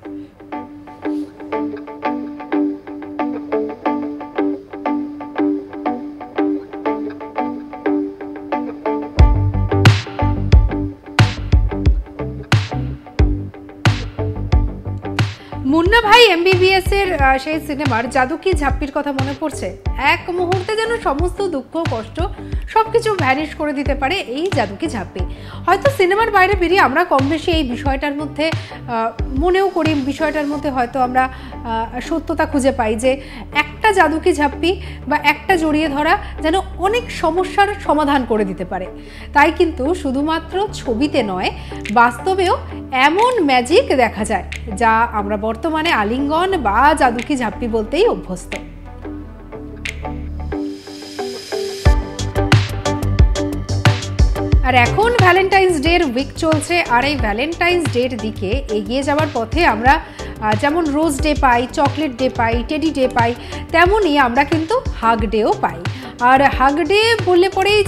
মুন্না ভাই এমবিবিএস এর সেই সিনেমার জাদু কি ঝাপ্পির কথা মনে পড়ছে। এক মুহূর্তে যেন সমস্ত দুঃখ কষ্ট সবকিছু ভ্যানিশ করে দিতে পারে এই জাদু কি ঝাপ্পি। হয়তো সিনেমার বাইরে বেরিয়ে আমরা কম বেশি এই বিষয়টার মধ্যে মনেও করি, বিষয়টার মধ্যে হয়তো আমরা সত্যতা খুঁজে পাই যে একটা জাদু কি ঝাপ্পি বা একটা জড়িয়ে ধরা যেন অনেক সমস্যার সমাধান করে দিতে পারে। তাই কিন্তু শুধুমাত্র ছবিতে নয়, বাস্তবেও এমন ম্যাজিক দেখা যায় যা আমরা বর্তমানে আলিঙ্গন বা জাদু কি ঝাপ্পি বলতেই অভ্যস্ত। আর এখন ভ্যালেন্টাইন্স ডের উইক চলছে, আর এই ভ্যালেন্টাইন্স ডের দিকে এগিয়ে যাওয়ার পথে আমরা যেমন রোজ ডে পাই, চকলেট ডে পাই, টেডি ডে পাই, তেমনই আমরা কিন্তু হাগ ডেও পাই। আর হাগ ডে বললে পরেই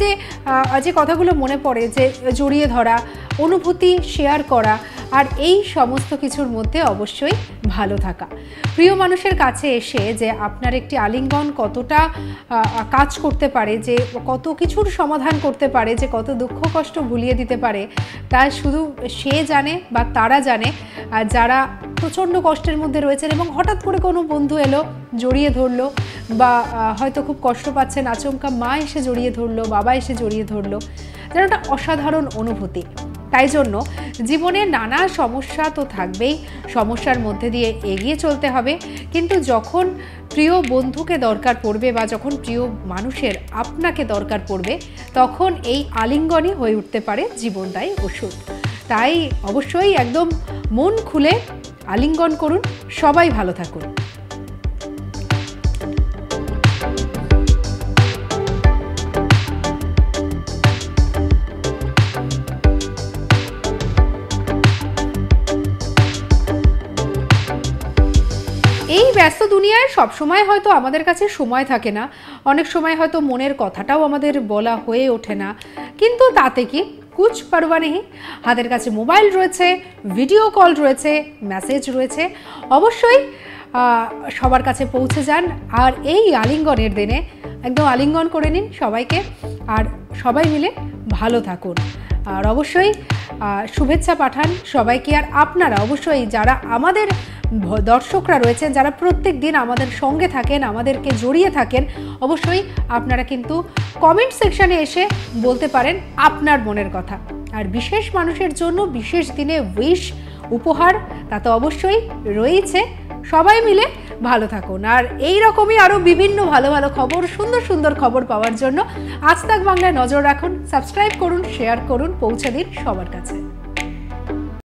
যে কথাগুলো মনে পড়ে যে জড়িয়ে ধরা, অনুভূতি শেয়ার করা, আর এই সমস্ত কিছুর মধ্যে অবশ্যই ভালো থাকা। প্রিয় মানুষের কাছে এসে যে আপনার একটি আলিঙ্গন কতটা কাজ করতে পারে, যে কত কিছুর সমাধান করতে পারে, যে কত দুঃখ কষ্ট ভুলিয়ে দিতে পারে, তা শুধু সে জানে বা তারা জানে যারা প্রচণ্ড কষ্টের মধ্যে রয়েছেন এবং হঠাৎ করে কোনো বন্ধু এলো, জড়িয়ে ধরলো, বা হয়তো খুব কষ্ট পাচ্ছেন, আচমকা মা এসে জড়িয়ে ধরলো, বাবা এসে জড়িয়ে ধরলো, যেন একটা অসাধারণ অনুভূতি। তাই জন্য জীবনে নানা সমস্যা তো থাকবেই, সমস্যার মধ্যে দিয়ে এগিয়ে চলতে হবে, কিন্তু যখন প্রিয় বন্ধুকে দরকার পড়বে বা যখন প্রিয় মানুষের আপনাকে দরকার পড়বে, তখন এই আলিঙ্গনই হয়ে উঠতে পারে জীবনদায়ী ওষুধ। তাই অবশ্যই একদম মন খুলে আলিঙ্গন করুন। সবাই ভালো থাকুন। এই ব্যস্ত দুনিয়ায় সবসময় হয়তো আমাদের কাছে সময় থাকে না, অনেক সময় হয়তো মনের কথাটাও আমাদের বলা হয়ে ওঠে না, কিন্তু তাতে কি কুছ পারওয়া নেই। হাতের কাছে মোবাইল রয়েছে, ভিডিও কল রয়েছে, মেসেজ রয়েছে, অবশ্যই সবার কাছে পৌঁছে যান। আর এই আলিঙ্গনের দিনে একদম আলিঙ্গন করে নিন সবাইকে, আর সবাই মিলে ভালো থাকুন। আর অবশ্যই শুভেচ্ছা পাঠান সবাইকে। আর আপনারা অবশ্যই যারা আমাদের দর্শকরা রয়েছেন, যারা প্রত্যেক দিন আমাদের সঙ্গে থাকেন, আমাদেরকে জড়িয়ে থাকেন, অবশ্যই আপনারা কিন্তু কমেন্ট সেকশানে এসে বলতে পারেন আপনার মনের কথা। আর বিশেষ মানুষের জন্য বিশেষ দিনে উইশ, উপহার, তা তো অবশ্যই রয়েছে। সবাই মিলে ভালো থাকুন। আর এই রকমই আরও বিভিন্ন ভালো ভালো খবর, সুন্দর সুন্দর খবর পাওয়ার জন্য আজ তাক বাংলায় নজর রাখুন, সাবস্ক্রাইব করুন, শেয়ার করুন, পৌঁছে দিন সবার কাছে।